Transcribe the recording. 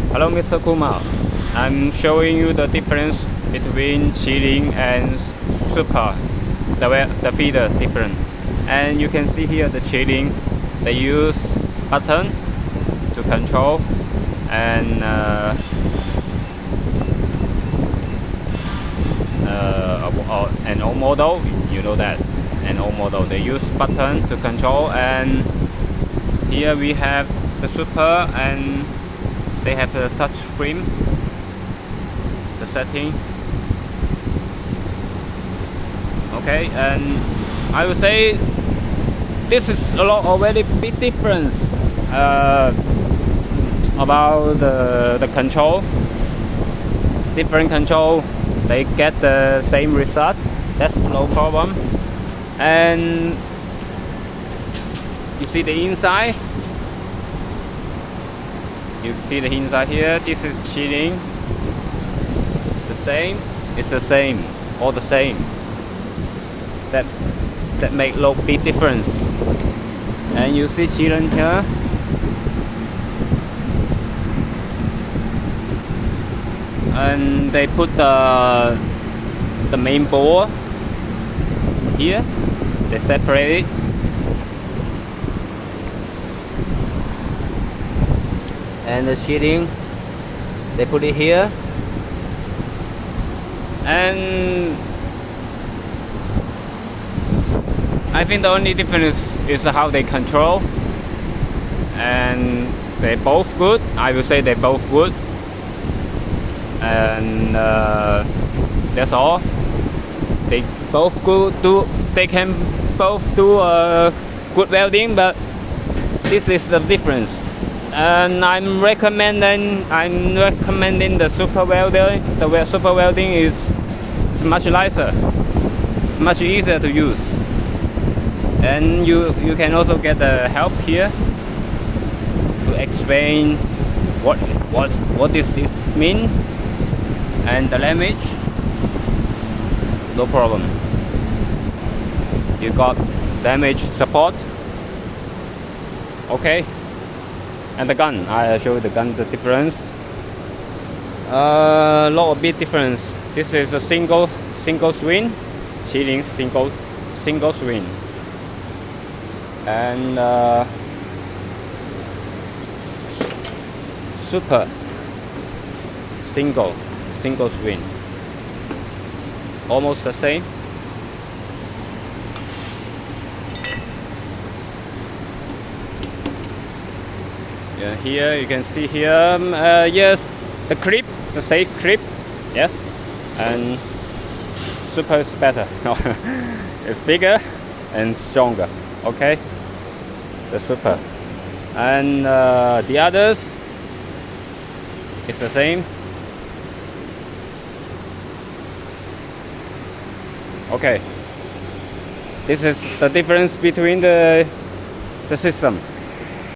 Hello, Mr. Kumar. I'm showing you the difference between QILIN and Super. The feeder different, and you can see here the QILIN. They use button to control, and an old model, you know that. An old model, they use button to control, and here we have the Super, and they have the touch screen, the setting. Okay, and I would say this is already big difference about the control. Different control, they get the same result. That's no problem. And you see the inside. You see the inside here. This is QILIN. The same. It's the same. All the same. That make no big difference. And you see QILIN here. And they put the main board here. They separate it. And the QILIN, they put it here. And I think the only difference is how they control. And they're both good. I will say they're both good. And that's all. They both they can both do good welding, but this is the difference. And I'm recommending the super welding. The super welding is much lighter, much easier to use. And you can also get the help here to explain what does this mean, and the language. No problem. You got damage support. Okay. And the gun, I show you the gun, the difference. Lot of big difference. This is a single swing, QILIN single swing, and Super single swing. Almost the same. Yeah, here you can see here, yes, the clip, the safe clip, yes, and Super is better. It's bigger and stronger. Okay, the Super, and the others, it's the same. Okay, this is the difference between the system.